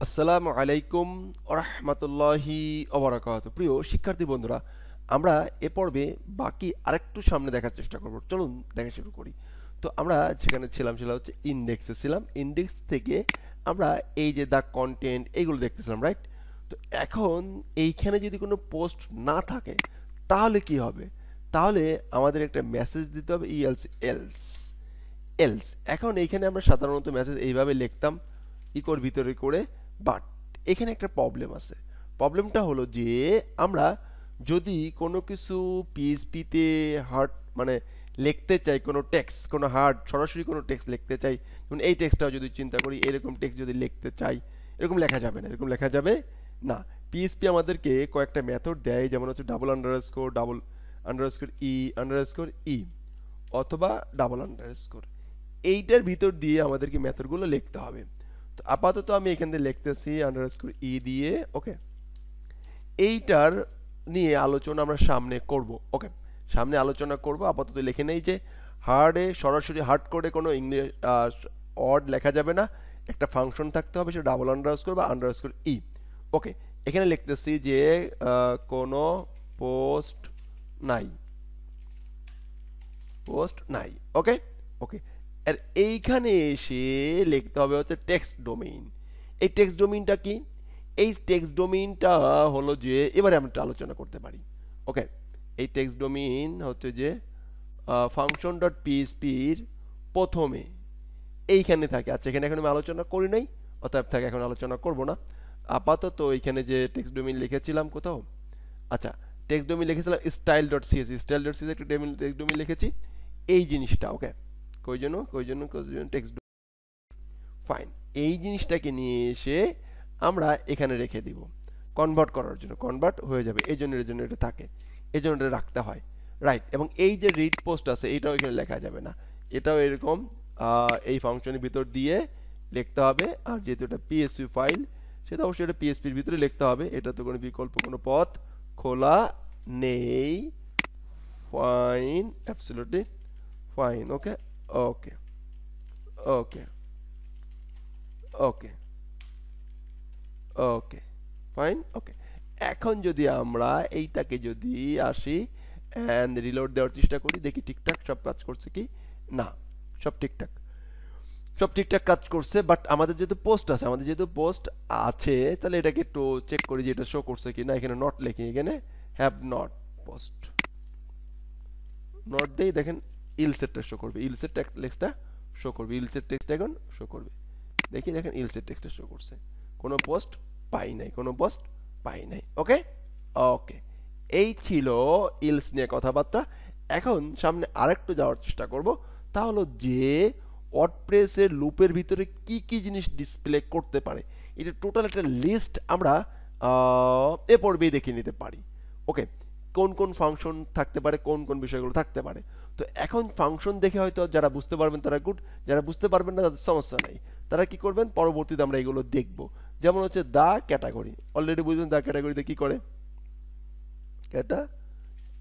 আসসালামু আলাইকুম ওরহমতুল্লাহি ওবারাকাতুহু। প্রিয় শিক্ষার্থী বন্ধুরা, আমরা এ পর্বে বাকি আরেকটু সামনে দেখার চেষ্টা করব। চলুন দেখা শুরু করি। তো আমরা যেখানে ছিলাম সেটা হচ্ছে ইন্ডেক্সে ছিলাম। ইন্ডেক্স থেকে আমরা এই যে দ্য কন্টেন্ট এইগুলো দেখতেছিলাম, রাইট? তো এখন এইখানে যদি কোনো পোস্ট না থাকে তাহলে কি হবে? তাহলে আমাদের একটা মেসেজ দিতে হবে ইএলস এলস এলস। এখন এইখানে আমরা সাধারণত মেসেজ এইভাবে লিখতাম ইকোর ভিতরে করে, বাট এখানে একটা প্রবলেম আছে। প্রবলেমটা হলো যে আমরা যদি কোনো কিছু পিএইচপিতে হার্ড মানে লিখতে চাই, কোনো টেক্সট, কোনো হার্ড সরাসরি কোনো টেক্সট লিখতে চাই, যেমন এই টেক্সটটাও যদি চিন্তা করি, এরকম টেক্সট যদি লিখতে চাই, এরকম লেখা যাবে না, এরকম লেখা যাবে না। পিএইচপি আমাদেরকে কয়েকটা মেথড দেয়, যেমন হচ্ছে ডাবল আন্ডারস্কোর ই অথবা ডাবল আন্ডারস্কোর। এইটার ভিতর দিয়ে আমাদেরকে মেথডগুলো লিখতে হবে। তো আপাতত আমি এখান থেকে লিখতেছি আন্ডারস্কোর ই দিয়ে, ওকে। এইটার নিয়ে আলোচনা আমরা সামনে করব, ওকে। সামনে আলোচনা করব। আপাতত লিখে নেই যে সরাসরি হার্ড কোডে কোনো ইংলিশ ওয়ার্ড লেখা যাবে না, একটা ফাংশন থাকতে হবে, সেটা ডাবল আন্ডারস্কোর বা আন্ডারস্কোর ই, ওকে। এখানে লিখতেছি যে কোনো পোস্ট নাই, ওকে ওকে। আর এইখানে এসে লিখতে হবে হচ্ছে টেক্সট ডোমেইন। এই টেক্সট ডোমেইনটা কি? এই টেক্সট ডোমেইনটা হলো যে, এবারে আমরা একটা আলোচনা করতে পারি, ওকে। এই টেক্সট ডোমেইন হচ্ছে যে ফাংশন ডট পিএইচপির প্রথমে এইখানে থাকে। আচ্ছা, এখানে এখন আমি আলোচনা করি নাই, অতএব থাকে এখন আলোচনা করব না। আপাতত এইখানে যে টেক্সট ডোমেইন লিখেছিলাম কোথাও, আচ্ছা, টেক্সট ডোমেইন লিখেছিলাম স্টাইল ডট সিএসএস একটা টেক্সট ডোমেইন লিখেছি, এই জিনিসটা, ওকে। কই জন্য টেক্সট, ফাইন। এই জিনিসটাকে নিয়ে এসে আমরা এখানে রেখে দিব কনভার্ট করার জন্য, কনভার্ট হয়ে যাবে, এই জন্য এটা থাকে, এই জন্য এটা রাখতে হয়, রাইট। এবং এই যে রিড পোস্ট আছে এটাও এখানে লেখা যাবে না, এটাও এরকম এই ফাংশনের ভিতর দিয়ে লিখতে হবে। আর যেহেতু এটা পিএসপি ফাইল, সেটা অবশ্যই এটা পিএসপির ভিতরে লিখতে হবে, এটা তো কোনো বিকল্প কোনো পথ খোলা নেই। ফাইন, অ্যাবসলিউটলি ফাইন, ওকে ওকে ওকে ওকে ওকে ফাইন, ওকে। এখন যদি আমরা এইটাকে যদি আসি অ্যান্ড রিলোড দেওয়ার চেষ্টা করি, দেখি ঠিকঠাক সব কাজ করছে কি না। সব ঠিকঠাক কাজ করছে, বাট আমাদের যেহেতু পোস্ট আছে, তাহলে এটাকে একটু চেক করি যে এটা শো করছে কি না। এখানে নট লিখি, এখানে হ্যাভ নট পোস্ট নট দেই, দেখেন ইলসেটটা শো করবে, ইলসেট টেক্সটটা শো করবে, ইলসেট টেক্সট এখন শো করবে। দেখি, দেখেন ইলসেট টেক্সটটা শো করছে, কোনো পোস্ট পাই নাই, ওকে ওকে। এই ছিল ইলস নিয়ে কথাবার্তা। এখন সামনে আরেকটু যাওয়ার চেষ্টা করব, তা হলো যে ওয়ার্ডপ্রেসের লুপের ভিতরে কি কি জিনিস ডিসপ্লে করতে পারে, এটা টোটাল একটা লিস্ট আমরা এ পর্বেই দেখে নিতে পারি, ওকে। কোন কোন ফাংশন থাকতে পারে, কোন কোন বিষয়গুলো থাকতে পারে। তো এখন ফাংশন দেখে হয়তো যারা বুঝতে পারবেন তারা গুড, যারা বুঝতে পারবেন না তাদের সমস্যা নাই, তারা কি করবেন, পরবর্তীতে আমরা এগুলো দেখব। যেমন হচ্ছে দা ক্যাটাগরি, অলরেডি বুঝবেন দা ক্যাটাগরিতে কি করে,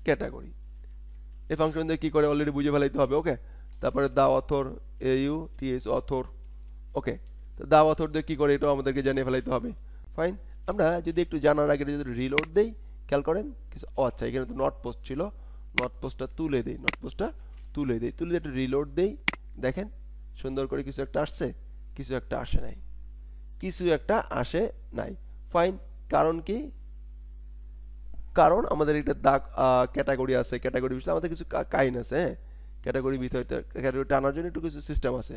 ক্যাটাগরি এই ফাংশন দিয়ে কি করে অলরেডি বুঝে ফেলাইতে হবে, ওকে। তারপরে দা অথর, অথর, ওকে। তো দা অথর দিয়ে কি করে এটাও আমাদেরকে জানিয়ে ফেলাইতে হবে, ফাইন। আমরা যদি একটু জানার আগে যদি রিলোড দেই, খেয়াল করেন কিছু, আচ্ছা, এখানে তো নট পোস্ট ছিল, নট পোস্টটা তুলে দেই, তুলে একটু রিলোড দেই, দেখেন সুন্দর করে কিছু একটা আসছে, কিছু একটা আসে নাই, ফাইন। কারণ কি? কারণ আমাদের একটা দাগ ক্যাটাগরি আছে, ক্যাটাগরি বিষয়ে আমাদের কিছু কাইন আছে, হ্যাঁ। ক্যাটাগরি ভিতরে ক্যাটাগরি আনার জন্য একটু কিছু সিস্টেম আছে,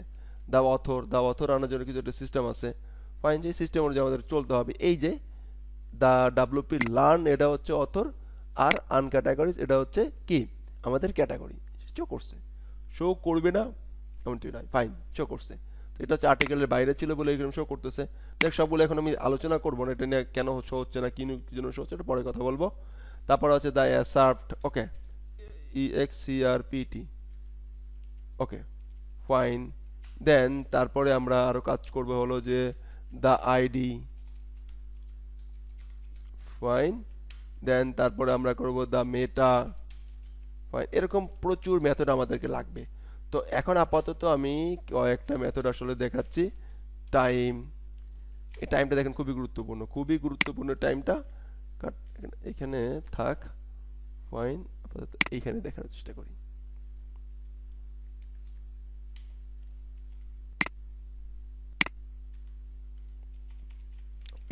দা অথর আনার জন্য কিছু একটা সিস্টেম আছে, ফাইন। যে সিস্টেম অনুযায়ী আমাদের চলতে হবে। এই যে দা ডাব্লিউপি লার্ন, এটা হচ্ছে অথর, আর আনক্যাটাগরিজ এটা হচ্ছে কি আমাদের ক্যাটাগরি। শো করবে না এমনটি নয়, ফাইন, শো করছে। তো এটা হচ্ছে আর্টিকেলের বাইরে ছিল বলে এরকম শো করতেছে। দেখ, সবগুলো এখন আমি আলোচনা করবো না, এটা নিয়ে কেন শো হচ্ছে না, কি জন্য শো হচ্ছে, এটা পরে কথা বলবো। তারপর হচ্ছে দা সার্ভড, ওকে, EXCRPT, ওকে, ফাইন। দেন তারপরে আমরা আরো কাজ করবো হলো যে দা আইডি, ফাইন। দেন তারপরে আমরা করব দা মেটা, ফাইন। এরকম প্রচুর মেথড আমাদেরকে লাগবে। তো এখন আপাতত আমি কয়েকটা মেথড আসলে দেখাচ্ছি। টাইম, এই টাইমটা দেখেন খুবই গুরুত্বপূর্ণ টাইমটা। এখানে থাক, ফাইন, আপাতত এইখানে দেখানোর চেষ্টা করি।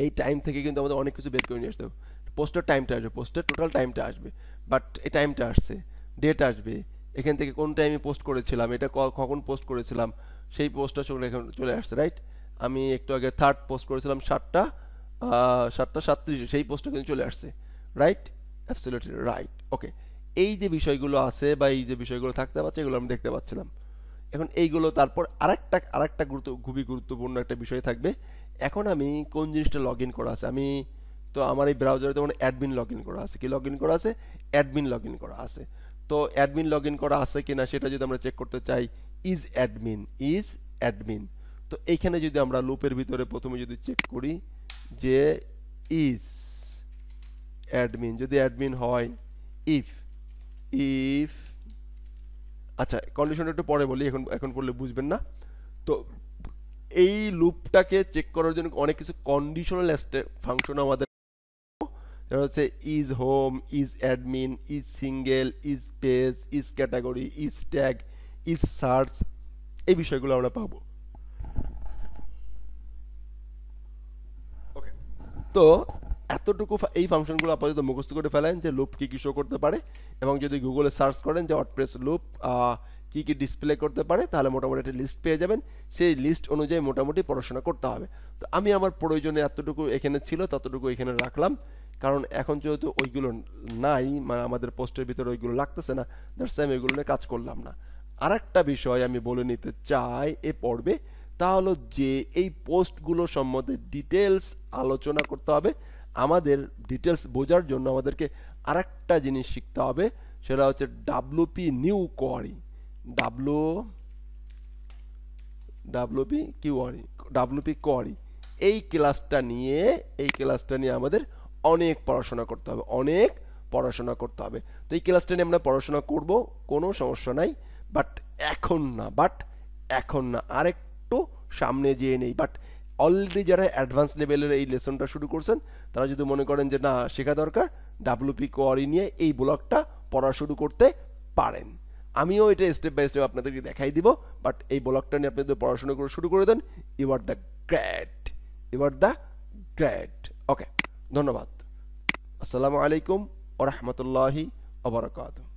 এই টাইম থেকে কিন্তু আমাদের অনেক কিছু বের করে নিয়ে আসতে হবে। পোস্টের টাইমটা আসবে, পোস্টের টোটাল টাইমটা আসবে, বাট এই টাইমটা আসছে, ডেট আসবে, এখান থেকে কোন টাইমে পোস্ট করেছিলাম, এটা কখন পোস্ট করেছিলাম, সেই পোস্টটা চলে আসছে, রাইট। আমি একটু আগে থার্ড পোস্ট করেছিলাম 7:37, সেই পোস্টটা কিন্তু চলে আসছে, রাইট, অ্যাবসলিউটলি রাইট। ওকে, এই যে বিষয়গুলো আছে বা এই যে বিষয়গুলো থাকতে পারছে, এগুলো আমি দেখতে পাচ্ছিলাম। এখন এইগুলো তারপর আরেকটা খুবই গুরুত্বপূর্ণ একটা বিষয় থাকবে। এখন আমি কোন জিনিসটা লগ ইন করা আছে, আমি তো আমার এই ব্রাউজারে তো অ্যাডমিন লগ ইন করা আছে, কি লগ ইন করা আছে, অ্যাডমিন লগ ইন করা আছে। তো অ্যাডমিন লগ ইন করা আছে কিনা সেটা যদি আমরা চেক করতে চাই, ইজ অ্যাডমিন। তো এইখানে যদি আমরা লুপের ভিতরে প্রথমে যদি চেক করি যে ইজ অ্যাডমিন, যদি অ্যাডমিন হয়, ইফ ইফ আচ্ছা, কন্ডিশনটা একটু পরে বলি, এখন বললে বুঝবেন না। তো এই লুপটাকে চেক করার জন্য অনেক কিছু কন্ডিশনাল ফাংশন আমাদের, যেটা হচ্ছে is home, is admin, is single, is page, is category, is tag, is search, এই বিষয়গুলো আমরা পাবো। ওকে, তো এতটুকু এই ফাংশনগুলো আপাতত মুখস্থ করে ফেলেন যে লুপ কি কি শো করতে পারে, এবং যদি গুগলে সার্চ করেন যে ওয়ার্ডপ্রেস লুপ কি কি ডিসপ্লে করতে পারে, তাহলে মোটামুটি একটা লিস্ট পেয়ে যাবেন। সেই লিস্ট অনুযায়ী মোটামুটি পড়াশোনা করতে হবে। তো আমি আমার প্রয়োজনে এতটুকু এখানে ছিল ততটুকু এখানে রাখলাম, কারণ এখন যেহেতু ওইগুলো নাই, মানে আমাদের পোস্টের ভিতরে ওইগুলো লাগতেছে না, দ্যাটস আমি ওইগুলো নিয়ে কাজ করলাম না। আর একটা বিষয় আমি বলে নিতে চাই এ পর্বে, তা হলো যে এই পোস্টগুলো সম্বন্ধে ডিটেলস আলোচনা করতে হবে। আমাদের ডিটেলস বোঝার জন্য আমাদেরকে আরেকটা জিনিস শিখতে হবে, সেটা হচ্ছে WP new query, WP query. এই ক্লাসটা নিয়ে আমাদের অনেক পড়াশোনা করতে হবে, তো এই ক্লাসটা নিয়ে আমরা পড়াশোনা করব, কোনো সমস্যা নাই, বাট এখন না, আরেকটু সামনে যেয়ে নেই। বাট অলরেডি যারা অ্যাডভান্স লেভেলের এই লেসনটা শুরু করছেন, তারা যদি মনে করেন যে না শেখা দরকার, ডাব্লুপি কোয়ারি নিয়ে এই ব্লগটা পড়া শুরু করতে পারেন। আমিও এটা স্টেপ বাই স্টেপ আপনাদেরকে দেখাই দিব, বাট এই ব্লগটা নিয়ে আপনি যদি পড়াশোনা করে শুরু করে দেন, ইউ আর দ্য গ্রেট। ওকে, ধন্যবাদ। আসসালামু আলাইকুম ওয়া রাহমাতুল্লাহি ওয়া বারাকাতুহু।